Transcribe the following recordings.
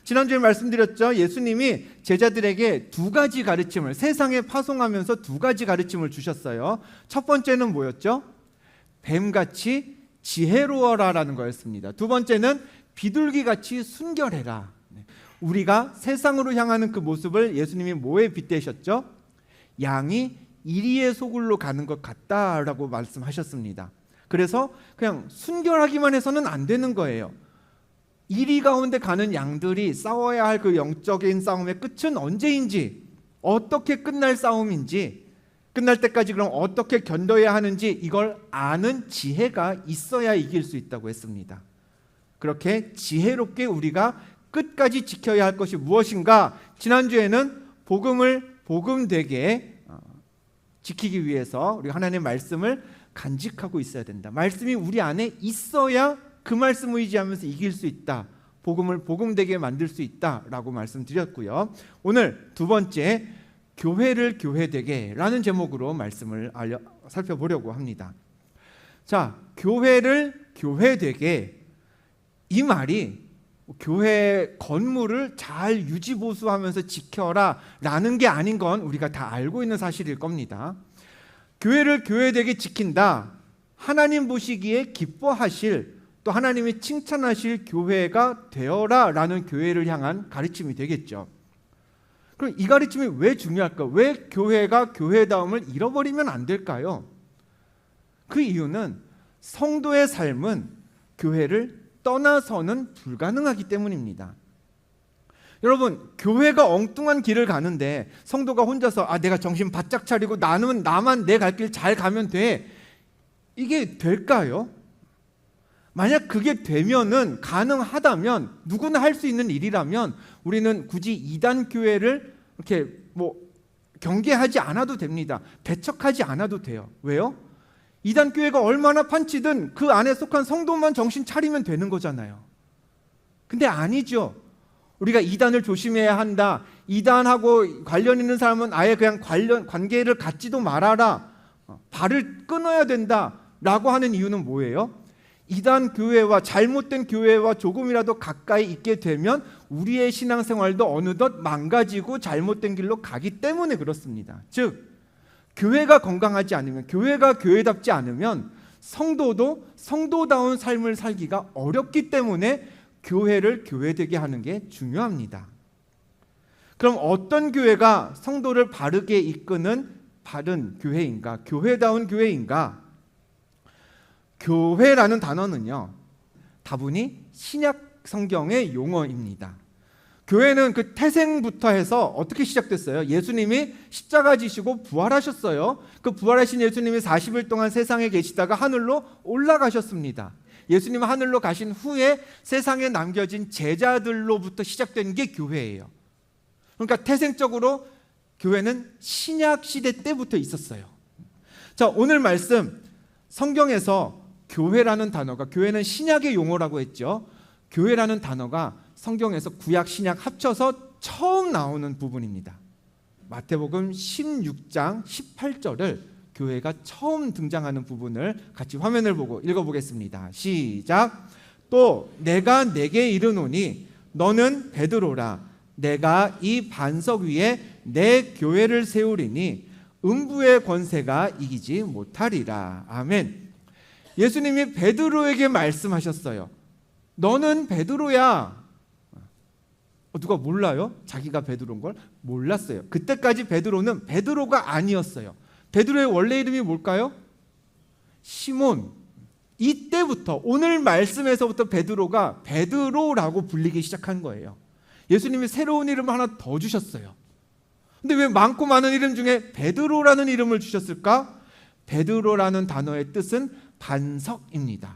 지난주에 말씀드렸죠. 예수님이 제자들에게 두 가지 가르침을, 세상에 파송하면서 두 가지 가르침을 주셨어요. 첫 번째는 뭐였죠? 뱀같이 지혜로워라라는 거였습니다. 두 번째는 비둘기같이 순결해라. 우리가 세상으로 향하는 그 모습을 예수님이 뭐에 빗대셨죠? 양이 이리의 소굴로 가는 것 같다라고 말씀하셨습니다. 그래서 그냥 순결하기만 해서는 안 되는 거예요. 이리 가운데 가는 양들이 싸워야 할 그 영적인 싸움의 끝은 언제인지, 어떻게 끝날 싸움인지, 끝날 때까지 그럼 어떻게 견뎌야 하는지 이걸 아는 지혜가 있어야 이길 수 있다고 했습니다. 그렇게 지혜롭게 우리가 끝까지 지켜야 할 것이 무엇인가? 지난주에는 복음을 복음되게 지키기 위해서 우리가 하나님의 말씀을 간직하고 있어야 된다. 말씀이 우리 안에 있어야 그 말씀 의지하면서 이길 수 있다. 복음을 복음되게 만들 수 있다라고 말씀드렸고요. 오늘 두 번째, 교회를 교회되게 라는 제목으로 말씀을 살펴보려고 합니다. 자, 교회를 교회되게, 이 말이 교회 건물을 잘 유지보수하면서 지켜라 라는 게 아닌 건 우리가 다 알고 있는 사실일 겁니다. 교회를 교회되게 지킨다, 하나님 보시기에 기뻐하실, 또 하나님이 칭찬하실 교회가 되어라 라는 교회를 향한 가르침이 되겠죠. 그럼 이 가르침이 왜 중요할까? 왜 교회가 교회다움을 잃어버리면 안 될까요? 그 이유는 성도의 삶은 교회를 떠나서는 불가능하기 때문입니다. 여러분, 교회가 엉뚱한 길을 가는데 성도가 혼자서 내가 정신 바짝 차리고 나만 내 갈 길 잘 가면 돼, 이게 될까요? 만약 그게 되면은, 가능하다면, 누구나 할 수 있는 일이라면 우리는 굳이 이단 교회를 이렇게 경계하지 않아도 됩니다. 배척하지 않아도 돼요. 왜요? 이단 교회가 얼마나 판치든 그 안에 속한 성도만 정신 차리면 되는 거잖아요. 근데 아니죠. 우리가 이단을 조심해야 한다, 이단하고 관련 있는 사람은 아예 그냥 관계를 갖지도 말아라, 발을 끊어야 된다 라고 하는 이유는 뭐예요? 이단 교회와, 잘못된 교회와 조금이라도 가까이 있게 되면 우리의 신앙생활도 어느덧 망가지고 잘못된 길로 가기 때문에 그렇습니다. 즉, 교회가 건강하지 않으면, 교회가 교회답지 않으면 성도도 성도다운 삶을 살기가 어렵기 때문에 교회를 교회되게 하는 게 중요합니다. 그럼 어떤 교회가 성도를 바르게 이끄는 바른 교회인가? 교회다운 교회인가? 교회라는 단어는요, 다분히 신약 성경의 용어입니다. 교회는 그 태생부터 해서 어떻게 시작됐어요? 예수님이 십자가 지시고 부활하셨어요. 그 부활하신 예수님이 40일 동안 세상에 계시다가 하늘로 올라가셨습니다. 예수님 하늘로 가신 후에 세상에 남겨진 제자들로부터 시작된 게 교회예요. 그러니까 태생적으로 교회는 신약 시대 때부터 있었어요. 자, 오늘 말씀 성경에서 교회라는 단어가, 교회는 신약의 용어라고 했죠. 교회라는 단어가 성경에서 구약 신약 합쳐서 처음 나오는 부분입니다. 마태복음 16장 18절을 교회가 처음 등장하는 부분을 같이 화면을 보고 읽어보겠습니다. 시작. 또 내가 내게 이르노니 너는 베드로라. 내가 이 반석 위에 내 교회를 세우리니 음부의 권세가 이기지 못하리라. 아멘. 예수님이 베드로에게 말씀하셨어요. 너는 베드로야. 누가 몰라요? 자기가 베드로인 걸 몰랐어요. 그때까지 베드로는 베드로가 아니었어요. 베드로의 원래 이름이 뭘까요? 시몬. 이때부터, 오늘 말씀에서부터 베드로가 베드로라고 불리기 시작한 거예요. 예수님이 새로운 이름을 하나 더 주셨어요. 근데 왜 많고 많은 이름 중에 베드로라는 이름을 주셨을까? 베드로라는 단어의 뜻은 반석입니다.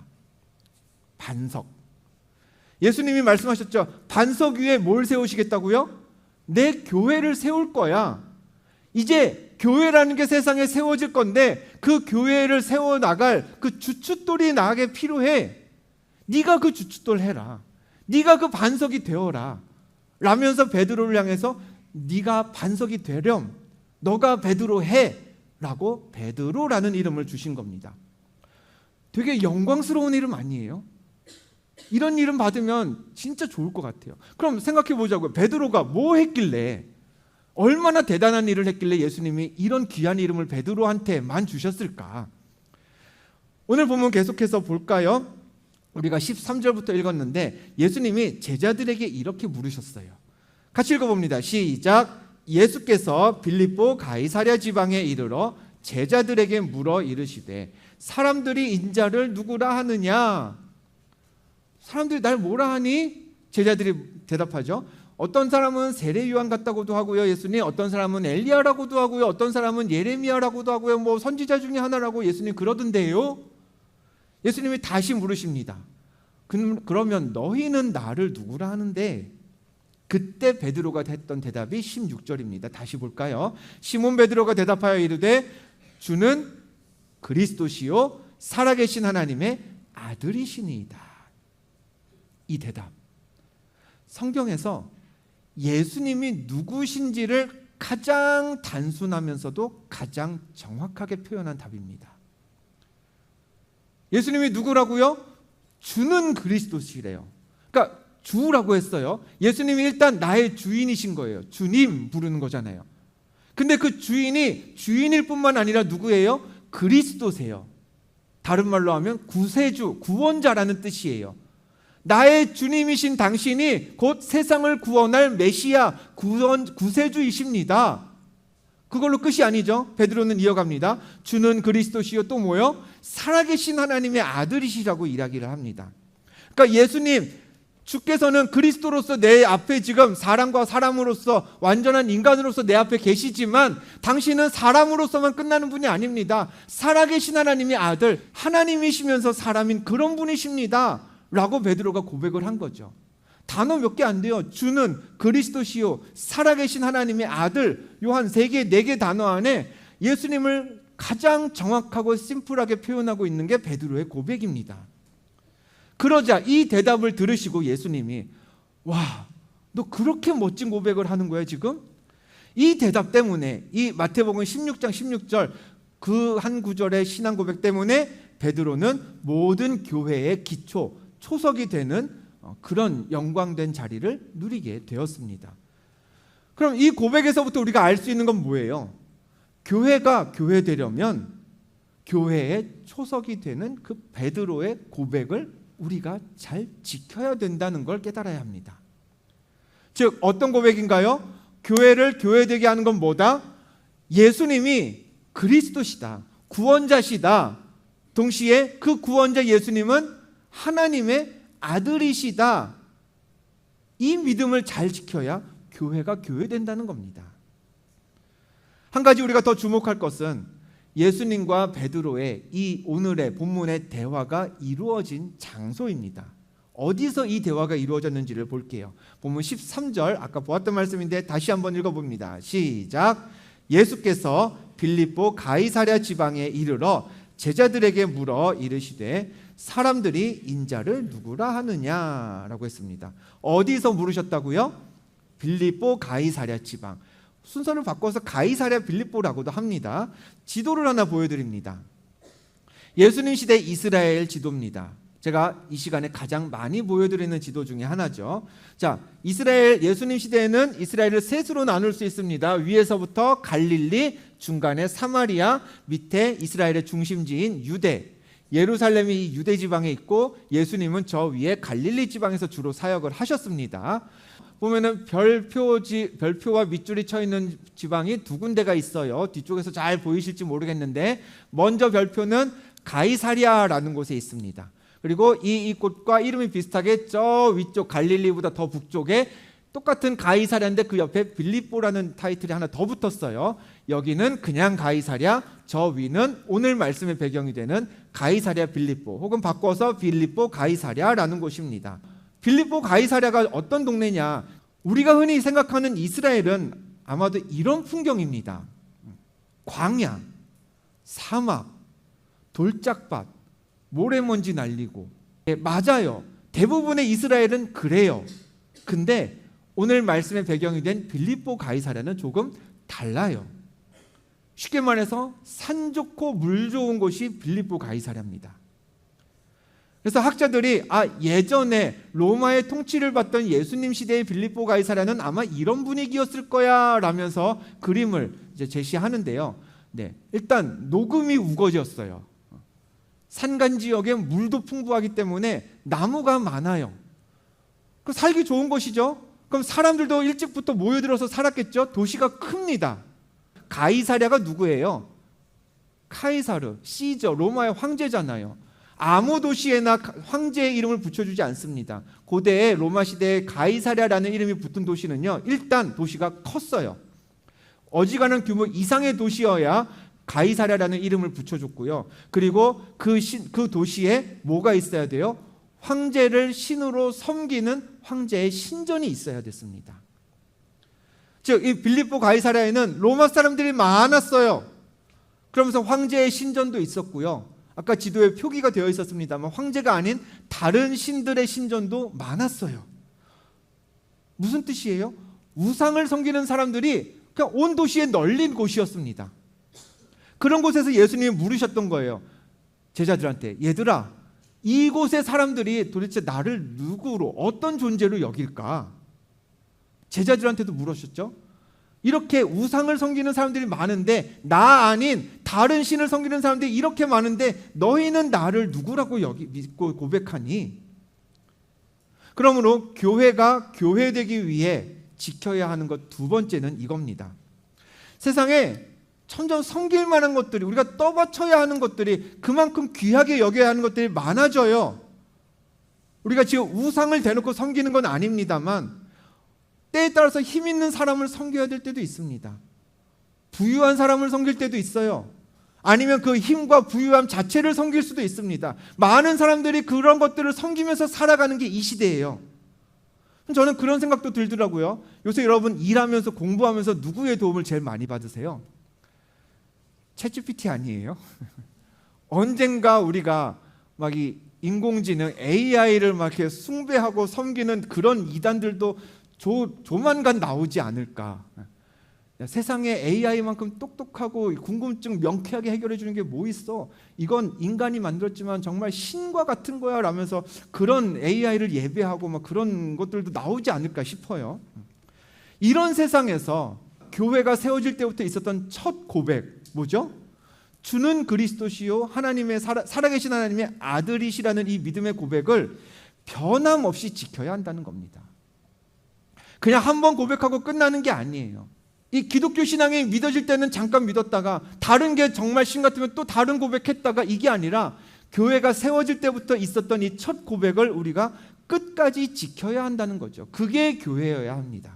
반석. 예수님이 말씀하셨죠. 반석 위에 뭘 세우시겠다고요? 내 교회를 세울 거야. 이제 교회라는 게 세상에 세워질 건데 그 교회를 세워나갈 그 주춧돌이 나에게 필요해. 네가 그 주춧돌 해라. 네가 그 반석이 되어라. 라면서 베드로를 향해서 네가 반석이 되렴. 너가 베드로 해. 라고 베드로라는 이름을 주신 겁니다. 되게 영광스러운 이름 아니에요? 이런 이름 받으면 진짜 좋을 것 같아요. 그럼 생각해 보자고요. 베드로가 뭐 했길래, 얼마나 대단한 일을 했길래 예수님이 이런 귀한 이름을 베드로한테만 주셨을까? 오늘 본문 계속해서 볼까요? 우리가 13절부터 읽었는데 예수님이 제자들에게 이렇게 물으셨어요. 같이 읽어봅니다. 시작. 예수께서 빌립보 가이사랴 지방에 이르러 제자들에게 물어 이르시되 사람들이 인자를 누구라 하느냐? 사람들이 날 뭐라 하니? 제자들이 대답하죠. 어떤 사람은 세례 요한 같다고도 하고요, 예수님. 어떤 사람은 엘리야라고도 하고요. 어떤 사람은 예레미야라고도 하고요. 뭐 선지자 중에 하나라고 예수님 그러던데요. 예수님이 다시 물으십니다. 그러면 너희는 나를 누구라 하는데? 그때 베드로가 했던 대답이 16절입니다. 다시 볼까요? 시몬 베드로가 대답하여 이르되 주는 그리스도시요 살아계신 하나님의 아들이시니이다. 이 대답, 성경에서 예수님이 누구신지를 가장 단순하면서도 가장 정확하게 표현한 답입니다. 예수님이 누구라고요? 주는 그리스도시래요. 그러니까 주라고 했어요. 예수님이 일단 나의 주인이신 거예요. 주님 부르는 거잖아요. 근데 그 주인이 주인일 뿐만 아니라 누구예요? 그리스도세요. 다른 말로 하면 구세주, 구원자라는 뜻이에요. 나의 주님이신 당신이 곧 세상을 구원할 메시아, 구세주이십니다. 그걸로 끝이 아니죠. 베드로는 이어갑니다. 주는 그리스도시요 또 뭐요? 살아계신 하나님의 아들이시라고 이야기를 합니다. 그러니까 예수님, 주께서는 그리스도로서 내 앞에 지금 사람과 사람으로서 완전한 인간으로서 내 앞에 계시지만 당신은 사람으로서만 끝나는 분이 아닙니다. 살아계신 하나님의 아들, 하나님이시면서 사람인 그런 분이십니다 라고 베드로가 고백을 한 거죠. 단어 몇 개 안 돼요. 주는 그리스도시요 살아계신 하나님의 아들, 요한 3개, 4개 단어 안에 예수님을 가장 정확하고 심플하게 표현하고 있는 게 베드로의 고백입니다. 그러자 이 대답을 들으시고 예수님이 와, 너 그렇게 멋진 고백을 하는 거야 지금? 이 대답 때문에, 이 마태복음 16장 16절 그 한 구절의 신앙 고백 때문에 베드로는 모든 교회의 기초, 초석이 되는 그런 영광된 자리를 누리게 되었습니다. 그럼 이 고백에서부터 우리가 알 수 있는 건 뭐예요? 교회가 교회되려면 교회의 초석이 되는 그 베드로의 고백을 우리가 잘 지켜야 된다는 걸 깨달아야 합니다. 즉 어떤 고백인가요? 교회를 교회되게 하는 건 뭐다? 예수님이 그리스도시다, 구원자시다. 동시에 그 구원자 예수님은 하나님의 아들이시다. 이 믿음을 잘 지켜야 교회가 교회된다는 겁니다. 한 가지 우리가 더 주목할 것은 예수님과 베드로의 이 오늘의 본문의 대화가 이루어진 장소입니다. 어디서 이 대화가 이루어졌는지를 볼게요. 본문 13절 아까 보았던 말씀인데 다시 한번 읽어봅니다. 시작. 예수께서 빌립보 가이사랴 지방에 이르러 제자들에게 물어 이르시되 사람들이 인자를 누구라 하느냐라고 했습니다. 어디서 물으셨다고요? 빌립보 가이사랴 지방. 순서를 바꿔서 가이사랴 빌립보라고도 합니다. 지도를 하나 보여드립니다. 예수님 시대 이스라엘 지도입니다. 제가 이 시간에 가장 많이 보여드리는 지도 중에 하나죠. 자, 이스라엘, 예수님 시대에는 이스라엘을 셋으로 나눌 수 있습니다. 위에서부터 갈릴리, 중간에 사마리아, 밑에 이스라엘의 중심지인 유대, 예루살렘이 이 유대 지방에 있고 예수님은 저 위에 갈릴리 지방에서 주로 사역을 하셨습니다. 보면은 별표와 밑줄이 쳐 있는 지방이 두 군데가 있어요. 뒤쪽에서 잘 보이실지 모르겠는데 먼저 별표는 가이사랴라는 곳에 있습니다. 그리고 이 곳과 이름이 비슷하게 저 위쪽 갈릴리보다 더 북쪽에 똑같은 가이사랴인데 그 옆에 빌립보라는 타이틀이 하나 더 붙었어요. 여기는 그냥 가이사랴, 저 위는 오늘 말씀의 배경이 되는 가이사랴 빌립보, 혹은 바꿔서 빌립보 가이사랴라는 곳입니다. 빌립보 가이사랴가 어떤 동네냐? 우리가 흔히 생각하는 이스라엘은 아마도 이런 풍경입니다. 광야, 사막, 돌짝밭, 모래먼지 날리고. 맞아요. 대부분의 이스라엘은 그래요. 근데 오늘 말씀의 배경이 된 빌립보 가이사랴는 조금 달라요. 쉽게 말해서 산 좋고 물 좋은 곳이 빌립보 가이사랴입니다. 그래서 학자들이 예전에 로마의 통치를 받던 예수님 시대의 빌립보 가이사랴는 아마 이런 분위기였을 거야 라면서 그림을 이제 제시하는데요. 네, 일단 녹음이 우거졌어요. 산간 지역에 물도 풍부하기 때문에 나무가 많아요. 그 살기 좋은 곳이죠. 그럼 사람들도 일찍부터 모여들어서 살았겠죠. 도시가 큽니다. 가이사랴가 누구예요? 카이사르, 시저, 로마의 황제잖아요. 아무 도시에나 황제의 이름을 붙여주지 않습니다. 고대의 로마 시대에 가이사랴라는 이름이 붙은 도시는요, 일단 도시가 컸어요. 어지간한 규모 이상의 도시여야 가이사랴라는 이름을 붙여줬고요. 그리고 그 도시에 뭐가 있어야 돼요? 황제를 신으로 섬기는 황제의 신전이 있어야 됐습니다. 즉, 이 빌립보 가이사랴에는 로마 사람들이 많았어요. 그러면서 황제의 신전도 있었고요. 아까 지도에 표기가 되어 있었습니다만 황제가 아닌 다른 신들의 신전도 많았어요. 무슨 뜻이에요? 우상을 섬기는 사람들이 그냥 온 도시에 널린 곳이었습니다. 그런 곳에서 예수님이 물으셨던 거예요. 제자들한테, 얘들아, 이곳의 사람들이 도대체 나를 누구로, 어떤 존재로 여길까? 제자들한테도 물으셨죠. 이렇게 우상을 섬기는 사람들이 많은데, 나 아닌 다른 신을 섬기는 사람들이 이렇게 많은데 너희는 나를 누구라고 믿고 고백하니? 그러므로 교회가 교회되기 위해 지켜야 하는 것 두 번째는 이겁니다. 세상에 점점 섬길 만한 것들이, 우리가 떠받쳐야 하는 것들이, 그만큼 귀하게 여겨야 하는 것들이 많아져요. 우리가 지금 우상을 대놓고 섬기는 건 아닙니다만 때에 따라서 힘 있는 사람을 섬겨야 될 때도 있습니다. 부유한 사람을 섬길 때도 있어요. 아니면 그 힘과 부유함 자체를 섬길 수도 있습니다. 많은 사람들이 그런 것들을 섬기면서 살아가는 게 이 시대예요. 저는 그런 생각도 들더라고요. 요새 여러분 일하면서 공부하면서 누구의 도움을 제일 많이 받으세요? 챗GPT 아니에요? 언젠가 우리가 막 이 인공지능 AI를 막 이렇게 숭배하고 섬기는 그런 이단들도 조만간 나오지 않을까. 세상에 AI만큼 똑똑하고 궁금증 명쾌하게 해결해 주는 게 뭐 있어? 이건 인간이 만들었지만 정말 신과 같은 거야 라면서 그런 AI를 예배하고 막 그런 것들도 나오지 않을까 싶어요. 이런 세상에서 교회가 세워질 때부터 있었던 첫 고백 뭐죠? 주는 그리스도시요 하나님의 살아계신 하나님의 아들이시라는 이 믿음의 고백을 변함없이 지켜야 한다는 겁니다. 그냥 한 번 고백하고 끝나는 게 아니에요. 이 기독교 신앙이 믿어질 때는 잠깐 믿었다가 다른 게 정말 신 같으면 또 다른 고백했다가 이게 아니라 교회가 세워질 때부터 있었던 이 첫 고백을 우리가 끝까지 지켜야 한다는 거죠. 그게 교회여야 합니다.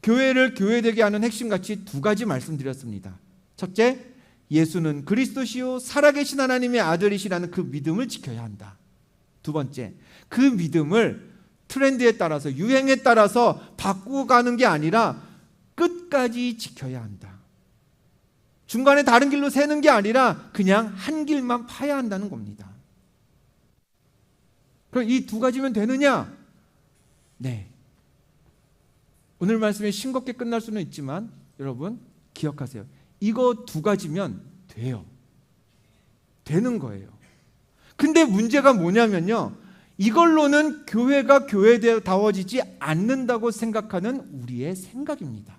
교회를 교회되게 하는 핵심 가치 두 가지 말씀드렸습니다. 첫째, 예수는 그리스도시요 살아계신 하나님의 아들이시라는 그 믿음을 지켜야 한다. 두 번째, 그 믿음을 트렌드에 따라서 유행에 따라서 바꾸고 가는 게 아니라 끝까지 지켜야 한다. 중간에 다른 길로 새는 게 아니라 그냥 한 길만 파야 한다는 겁니다. 그럼 이 두 가지면 되느냐? 네. 오늘 말씀이 싱겁게 끝날 수는 있지만 여러분 기억하세요. 이거 두 가지면 돼요. 되는 거예요. 근데 문제가 뭐냐면요. 이걸로는 교회가 교회다워지지 않는다고 생각하는 우리의 생각입니다.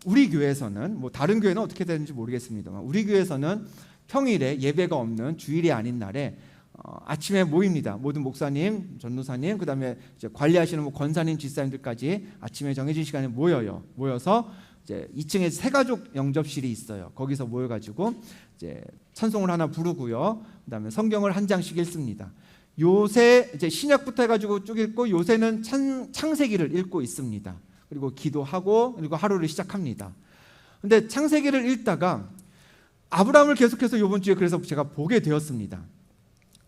우리 교회에서는 뭐 다른 교회는 어떻게 되는지 모르겠습니다만 우리 교회에서는 평일에 예배가 없는 주일이 아닌 날에 아침에 모입니다. 모든 목사님, 전도사님, 그다음에 이제 관리하시는 뭐 권사님, 집사님들까지 아침에 정해진 시간에 모여요. 모여서 이제 2층에 새가족 영접실이 있어요. 거기서 모여가지고 이제 찬송을 하나 부르고요. 그다음에 성경을 한 장씩 읽습니다. 요새 이제 신약부터 해가지고 쭉 읽고 요새는 창세기를 읽고 있습니다. 그리고 기도하고 그리고 하루를 시작합니다. 근데 창세기를 읽다가 아브라함을 계속해서 이번 주에 그래서 제가 보게 되었습니다.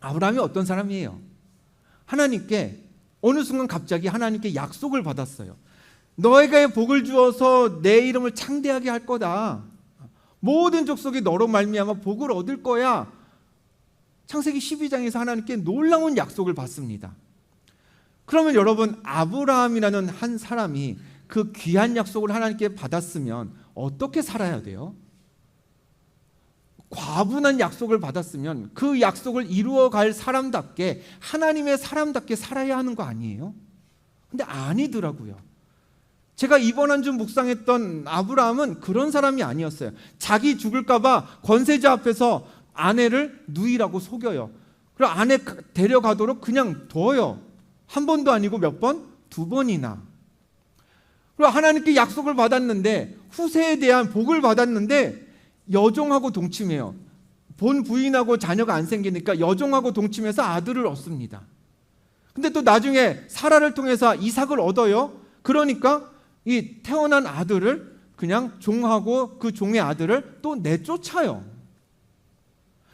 아브라함이 어떤 사람이에요? 하나님께 어느 순간 갑자기 하나님께 약속을 받았어요. 너에게 복을 주어서 내 이름을 창대하게 할 거다. 모든 족속이 너로 말미암아 복을 얻을 거야. 창세기 12장에서 하나님께 놀라운 약속을 받습니다. 그러면 여러분 아브라함이라는 한 사람이 그 귀한 약속을 하나님께 받았으면 어떻게 살아야 돼요? 과분한 약속을 받았으면 그 약속을 이루어갈 사람답게, 하나님의 사람답게 살아야 하는 거 아니에요? 근데 아니더라고요. 제가 이번 한 주 묵상했던 아브라함은 그런 사람이 아니었어요. 자기 죽을까 봐 권세자 앞에서 아내를 누이라고 속여요. 그리고 아내 데려가도록 그냥 둬요. 한 번도 아니고 몇 번? 2번이나. 그리고 하나님께 약속을 받았는데, 후세에 대한 복을 받았는데 여종하고 동침해요. 본 부인하고 자녀가 안 생기니까 여종하고 동침해서 아들을 얻습니다. 근데 또 나중에 사라를 통해서 이삭을 얻어요. 그러니까 이 태어난 아들을 그냥 종하고 그 종의 아들을 또 내쫓아요.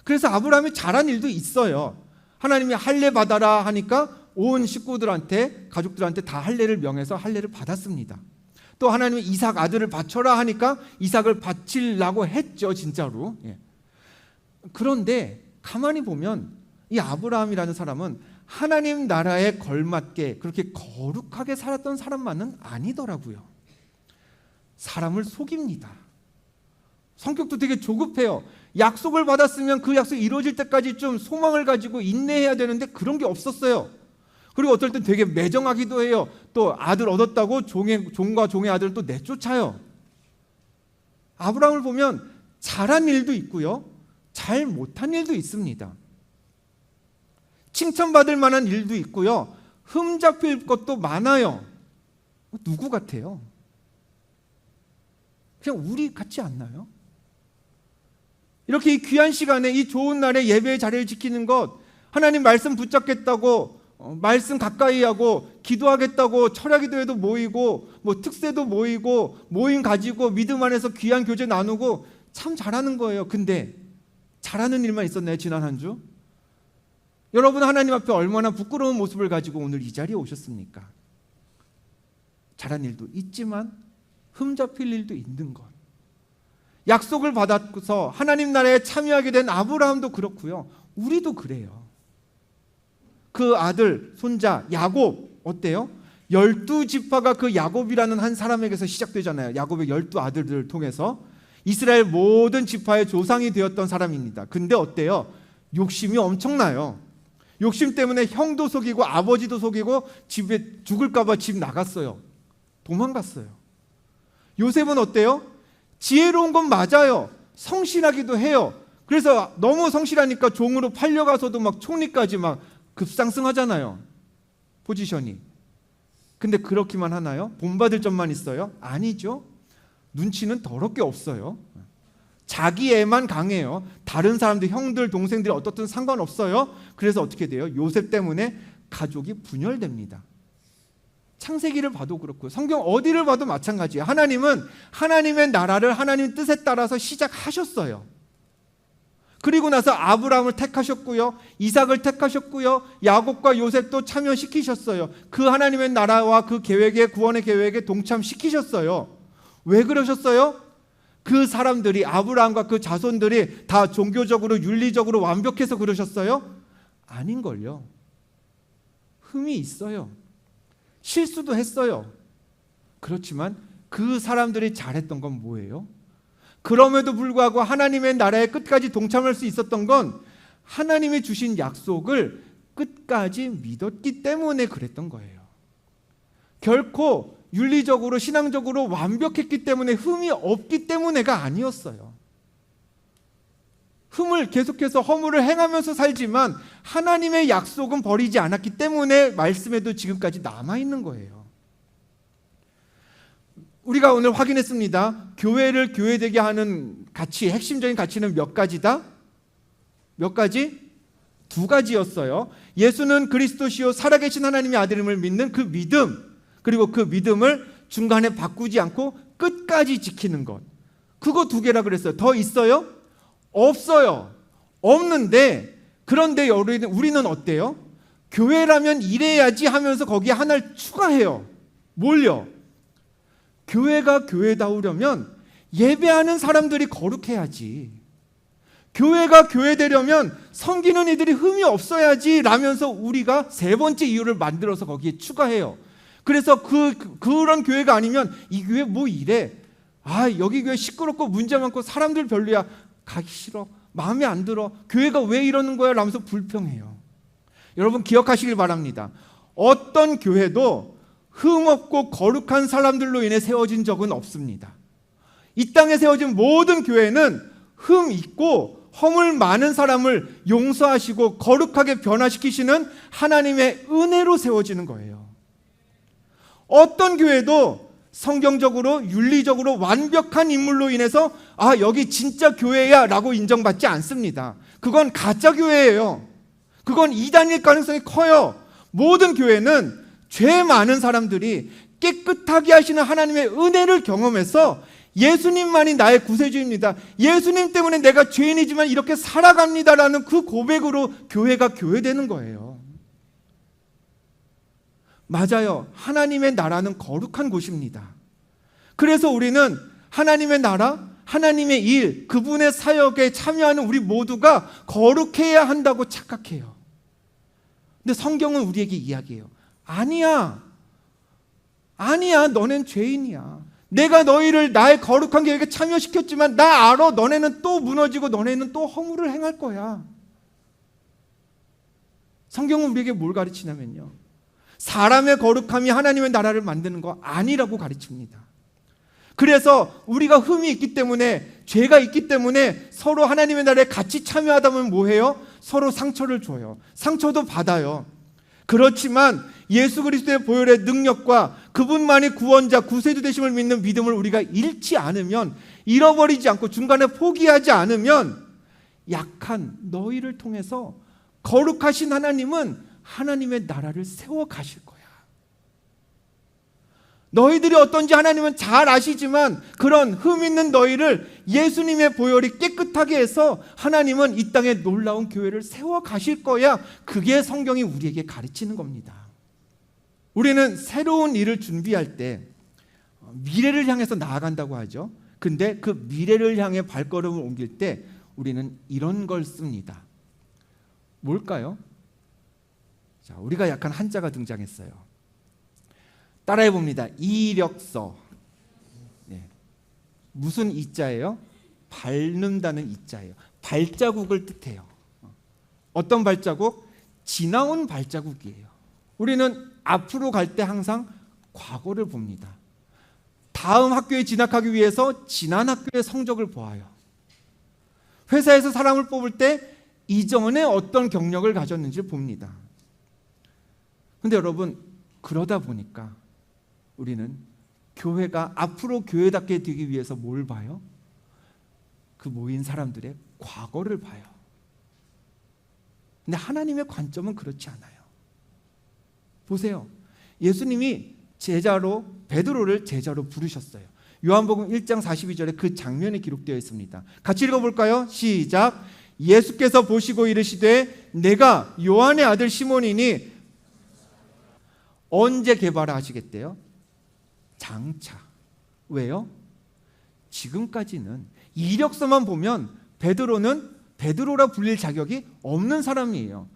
그래서 아브라함이 잘한 일도 있어요. 하나님이 할례 받아라 하니까 온 식구들한테, 가족들한테 다 할례를 명해서 할례를 받았습니다. 또 하나님이 이삭 아들을 바쳐라 하니까 이삭을 바치려고 했죠, 진짜로. 그런데 가만히 보면 이 아브라함이라는 사람은 하나님 나라에 걸맞게 그렇게 거룩하게 살았던 사람만은 아니더라고요. 사람을 속입니다. 성격도 되게 조급해요. 약속을 받았으면 그 약속이 이루어질 때까지 좀 소망을 가지고 인내해야 되는데 그런 게 없었어요. 그리고 어떨 땐 되게 매정하기도 해요. 또 아들 얻었다고 종과 종의 아들을 또 내쫓아요. 아브라함을 보면 잘한 일도 있고요, 잘 못한 일도 있습니다. 칭찬받을 만한 일도 있고요, 흠잡힐 것도 많아요. 누구 같아요? 그냥 우리 같지 않나요? 이렇게 이 귀한 시간에, 이 좋은 날에 예배의 자리를 지키는 것, 하나님 말씀 붙잡겠다고 말씀 가까이 하고 기도하겠다고 철야기도회도 모이고 뭐 특세도 모이고 모임 가지고 믿음 안에서 귀한 교제 나누고 참 잘하는 거예요. 근데 잘하는 일만 있었나요, 지난 한 주? 여러분 하나님 앞에 얼마나 부끄러운 모습을 가지고 오늘 이 자리에 오셨습니까? 잘한 일도 있지만 흠잡힐 일도 있는 것. 약속을 받아서 하나님 나라에 참여하게 된 아브라함도 그렇고요, 우리도 그래요. 그 아들, 손자 야곱 어때요? 12지파가 그 야곱이라는 한 사람에게서 시작되잖아요. 야곱의 12아들들을 통해서 이스라엘 모든 지파의 조상이 되었던 사람입니다. 근데 어때요? 욕심이 엄청나요. 욕심 때문에 형도 속이고 아버지도 속이고 집에 죽을까 봐 집 나갔어요. 도망갔어요. 요셉은 어때요? 지혜로운 건 맞아요. 성실하기도 해요. 그래서 너무 성실하니까 종으로 팔려가서도 막 총리까지 막 급상승하잖아요, 포지션이. 근데 그렇기만 하나요? 본받을 점만 있어요? 아니죠. 눈치는 더럽게 없어요. 자기 애만 강해요. 다른 사람들, 형들, 동생들이 어떻든 상관없어요. 그래서 어떻게 돼요? 요셉 때문에 가족이 분열됩니다. 창세기를 봐도 그렇고요, 성경 어디를 봐도 마찬가지예요. 하나님은 하나님의 나라를 하나님 뜻에 따라서 시작하셨어요. 그리고 나서 아브라함을 택하셨고요, 이삭을 택하셨고요, 야곱과 요셉도 참여시키셨어요. 그 하나님의 나라와 그 계획에, 구원의 계획에 동참시키셨어요. 왜 그러셨어요? 그 사람들이, 아브라함과 그 자손들이 다 종교적으로 윤리적으로 완벽해서 그러셨어요? 아닌걸요. 흠이 있어요. 실수도 했어요. 그렇지만 그 사람들이 잘했던 건 뭐예요? 그럼에도 불구하고 하나님의 나라에 끝까지 동참할 수 있었던 건 하나님이 주신 약속을 끝까지 믿었기 때문에 그랬던 거예요. 결코 윤리적으로, 신앙적으로 완벽했기 때문에, 흠이 없기 때문에가 아니었어요. 흠을 계속해서 허물을 행하면서 살지만 하나님의 약속은 버리지 않았기 때문에 말씀에도 지금까지 남아있는 거예요. 우리가 오늘 확인했습니다. 교회를 교회되게 하는 가치, 핵심적인 가치는 몇 가지다? 몇 가지? 2가지였어요. 예수는 그리스도시요 살아계신 하나님의 아들임을 믿는 그 믿음, 그리고 그 믿음을 중간에 바꾸지 않고 끝까지 지키는 것. 그거 2개라 그랬어요. 더 있어요? 없어요. 없는데, 그런데 우리는 어때요? 교회라면 이래야지 하면서 거기에 하나를 추가해요. 뭘요? 교회가 교회다우려면 예배하는 사람들이 거룩해야지, 교회가 교회되려면 섬기는 이들이 흠이 없어야지 라면서 우리가 3번째 이유를 만들어서 거기에 추가해요. 그래서 그런 교회가 아니면 이 교회 뭐 이래, 여기 교회 시끄럽고 문제 많고 사람들 별로야, 가기 싫어, 마음에 안 들어. 교회가 왜 이러는 거야? 라면서 불평해요. 여러분 기억하시길 바랍니다. 어떤 교회도 흠없고 거룩한 사람들로 인해 세워진 적은 없습니다. 이 땅에 세워진 모든 교회는 흠 있고 허물 많은 사람을 용서하시고 거룩하게 변화시키시는 하나님의 은혜로 세워지는 거예요. 어떤 교회도 성경적으로 윤리적으로 완벽한 인물로 인해서 여기 진짜 교회야 라고 인정받지 않습니다. 그건 가짜 교회예요. 그건 이단일 가능성이 커요. 모든 교회는 죄 많은 사람들이 깨끗하게 하시는 하나님의 은혜를 경험해서 예수님만이 나의 구세주입니다, 예수님 때문에 내가 죄인이지만 이렇게 살아갑니다라는 그 고백으로 교회가 교회되는 거예요. 맞아요. 하나님의 나라는 거룩한 곳입니다. 그래서 우리는 하나님의 나라, 하나님의 일, 그분의 사역에 참여하는 우리 모두가 거룩해야 한다고 착각해요. 근데 성경은 우리에게 이야기해요. 아니야, 너넨 죄인이야. 내가 너희를 나의 거룩한 계획에 참여시켰지만 나 알아. 너네는 또 무너지고 너네는 또 허물을 행할 거야. 성경은 우리에게 뭘 가르치냐면요, 사람의 거룩함이 하나님의 나라를 만드는 거 아니라고 가르칩니다. 그래서 우리가 흠이 있기 때문에, 죄가 있기 때문에 서로 하나님의 나라에 같이 참여하다 보면 뭐해요? 서로 상처를 줘요. 상처도 받아요. 그렇지만 예수 그리스도의 보혈의 능력과 그분만이 구원자, 구세주 되심을 믿는 믿음을 우리가 잃지 않으면, 잃어버리지 않고 중간에 포기하지 않으면 약한 너희를 통해서 거룩하신 하나님은 하나님의 나라를 세워 가실 거야. 너희들이 어떤지 하나님은 잘 아시지만 그런 흠 있는 너희를 예수님의 보혈이 깨끗하게 해서 하나님은 이 땅에 놀라운 교회를 세워 가실 거야. 그게 성경이 우리에게 가르치는 겁니다. 우리는 새로운 일을 준비할 때 미래를 향해서 나아간다고 하죠. 근데 그 미래를 향해 발걸음을 옮길 때 우리는 이런 걸 씁니다. 뭘까요? 자, 우리가 약간 한자가 등장했어요. 따라해 봅니다. 이력서. 네. 무슨 이자예요? 밟는다는 이자예요. 발자국을 뜻해요. 어떤 발자국? 지나온 발자국이에요. 우리는 앞으로 갈 때 항상 과거를 봅니다. 다음 학교에 진학하기 위해서 지난 학교의 성적을 보아요. 회사에서 사람을 뽑을 때 이전에 어떤 경력을 가졌는지 봅니다. 근데 여러분, 그러다 보니까 우리는 교회가 앞으로 교회답게 되기 위해서 뭘 봐요? 그 모인 사람들의 과거를 봐요. 근데 하나님의 관점은 그렇지 않아요. 보세요. 예수님이 베드로를 제자로 부르셨어요. 요한복음 1장 42절에 그 장면이 기록되어 있습니다. 같이 읽어볼까요? 시작. 예수께서 보시고 이르시되 내가 요한의 아들 시몬이니 언제 개발하시겠대요? 장차. 왜요? 지금까지는 이력서만 보면 베드로는 베드로라 불릴 자격이 없는 사람이에요.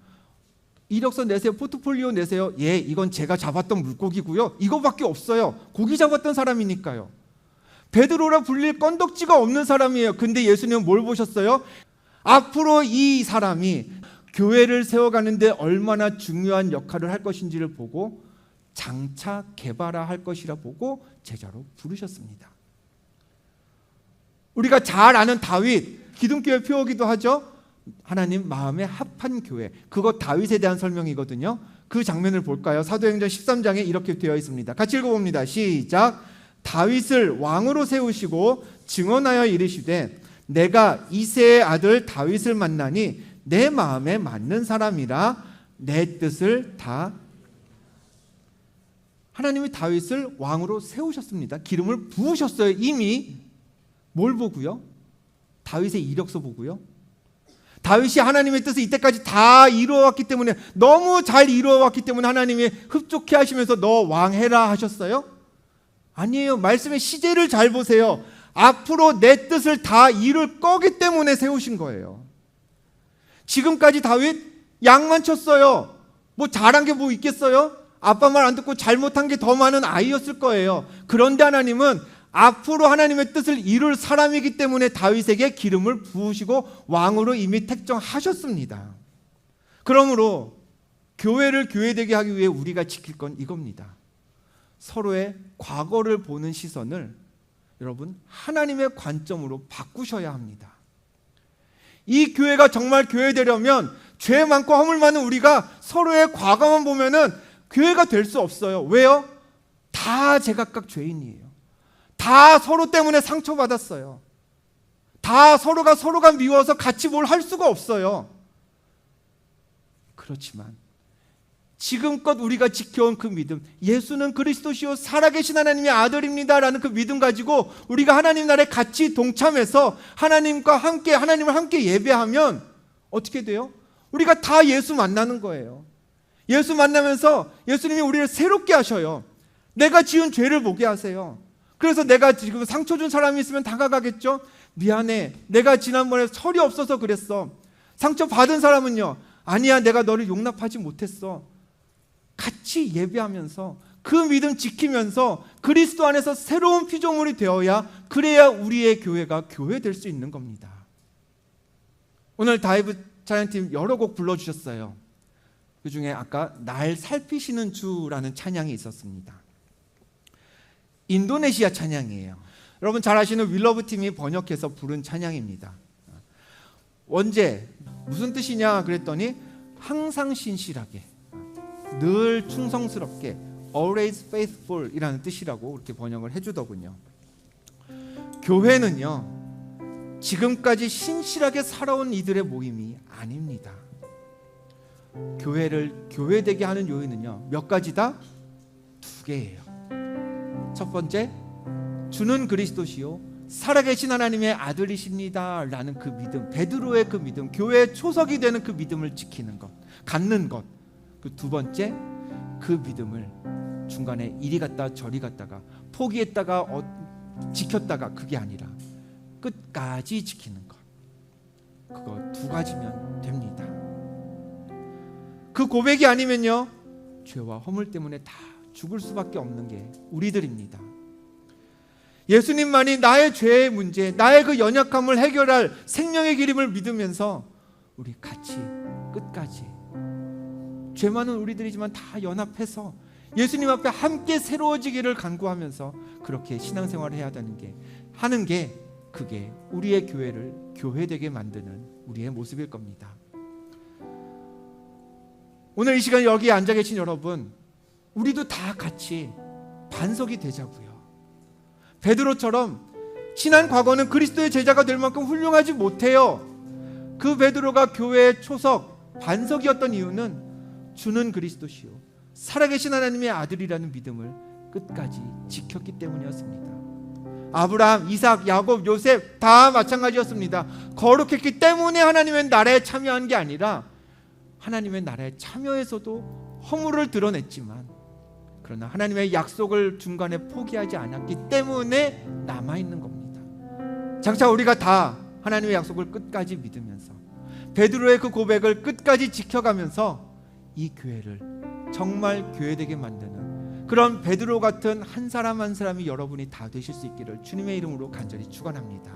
이력서 내세요. 포트폴리오 내세요. 예, 이건 제가 잡았던 물고기고요. 이거밖에 없어요. 고기 잡았던 사람이니까요. 베드로라 불릴 건덕지가 없는 사람이에요. 근데 예수님은 뭘 보셨어요? 앞으로 이 사람이 교회를 세워가는데 얼마나 중요한 역할을 할 것인지를 보고 장차 개발할 것이라 보고 제자로 부르셨습니다. 우리가 잘 아는 다윗, 기둥교회 표어기도 하죠. 하나님 마음에 합한 교회, 그거 다윗에 대한 설명이거든요. 그 장면을 볼까요? 사도행전 13장에 이렇게 되어 있습니다. 같이 읽어봅니다. 시작. 다윗을 왕으로 세우시고 증언하여 이르시되 내가 이새의 아들 다윗을 만나니 내 마음에 맞는 사람이라 내 뜻을 다. 하나님이 다윗을 왕으로 세우셨습니다. 기름을 부으셨어요. 이미. 뭘 보고요? 다윗의 이력서 보고요. 다윗이 하나님의 뜻을 이때까지 다 이루어왔기 때문에, 너무 잘 이루어왔기 때문에 하나님이 흡족해 하시면서 너 왕해라 하셨어요? 아니에요. 말씀의 시제를 잘 보세요. 앞으로 내 뜻을 다 이룰 거기 때문에 세우신 거예요. 지금까지 다윗 양만 쳤어요. 뭐 잘한 게 뭐 있겠어요? 아빠 말 안 듣고 잘못한 게 더 많은 아이였을 거예요. 그런데 하나님은 앞으로 하나님의 뜻을 이룰 사람이기 때문에 다윗에게 기름을 부으시고 왕으로 이미 택정하셨습니다. 그러므로 교회를 교회되게 하기 위해 우리가 지킬 건 이겁니다. 서로의 과거를 보는 시선을 여러분 하나님의 관점으로 바꾸셔야 합니다. 이 교회가 정말 교회되려면 죄 많고 허물 많은 우리가 서로의 과거만 보면은 교회가 될 수 없어요. 왜요? 다 제각각 죄인이에요. 다 서로 때문에 상처받았어요. 다 서로가 미워서 같이 뭘 할 수가 없어요. 그렇지만 지금껏 우리가 지켜온 그 믿음, 예수는 그리스도시요 살아계신 하나님의 아들입니다 라는 그 믿음 가지고 우리가 하나님 나라에 같이 동참해서 하나님과 함께, 하나님을 함께 예배하면 어떻게 돼요? 우리가 다 예수 만나는 거예요. 예수 만나면서 예수님이 우리를 새롭게 하셔요. 내가 지은 죄를 보게 하세요. 그래서 내가 지금 상처 준 사람이 있으면 다가가겠죠? 미안해, 내가 지난번에 철이 없어서 그랬어. 상처 받은 사람은요, 아니야, 내가 너를 용납하지 못했어. 같이 예배하면서 그 믿음 지키면서 그리스도 안에서 새로운 피조물이 되어야, 그래야 우리의 교회가 교회될 수 있는 겁니다. 오늘 다이브 찬양팀 여러 곡 불러주셨어요. 그 중에 아까 날 살피시는 주라는 찬양이 있었습니다. 인도네시아 찬양이에요. 여러분 잘 아시는 윌러브 팀이 번역해서 부른 찬양입니다. 원제 무슨 뜻이냐 그랬더니 항상 신실하게, 늘 충성스럽게, always faithful 이라는 뜻이라고 이렇게 번역을 해주더군요. 교회는요, 지금까지 신실하게 살아온 이들의 모임이 아닙니다. 교회를 교회되게 하는 요인은요, 몇 가지다? 2개예요. 첫 번째, 주는 그리스도시요 살아계신 하나님의 아들이십니다 라는 그 믿음, 베드로의 그 믿음, 교회의 초석이 되는 그 믿음을 지키는 것, 갖는 것. 그 2번째, 그 믿음을 중간에 이리 갔다 저리 갔다가 포기했다가 지켰다가 그게 아니라 끝까지 지키는 것. 그거 2가지면 됩니다. 그 고백이 아니면요, 죄와 허물 때문에 다 죽을 수밖에 없는 게 우리들입니다. 예수님만이 나의 죄의 문제, 나의 그 연약함을 해결할 생명의 기름을 믿으면서 우리 같이 끝까지, 죄 많은 우리들이지만 다 연합해서 예수님 앞에 함께 새로워지기를 간구하면서 그렇게 신앙생활을 해야 하는 게 그게 우리의 교회를 교회되게 만드는 우리의 모습일 겁니다. 오늘 이 시간 여기 앉아 계신 여러분, 우리도 다 같이 반석이 되자고요. 베드로처럼 지난 과거는 그리스도의 제자가 될 만큼 훌륭하지 못해요. 그 베드로가 교회의 초석, 반석이었던 이유는 주는 그리스도시요 살아계신 하나님의 아들이라는 믿음을 끝까지 지켰기 때문이었습니다. 아브라함, 이삭, 야곱, 요셉 다 마찬가지였습니다. 거룩했기 때문에 하나님의 나라에 참여한 게 아니라 하나님의 나라에 참여해서도 허물을 드러냈지만, 그러나 하나님의 약속을 중간에 포기하지 않았기 때문에 남아있는 겁니다. 장차 우리가 다 하나님의 약속을 끝까지 믿으면서 베드로의 그 고백을 끝까지 지켜가면서 이 교회를 정말 교회되게 만드는 그런 베드로 같은 한 사람 한 사람이 여러분이 다 되실 수 있기를 주님의 이름으로 간절히 축원합니다.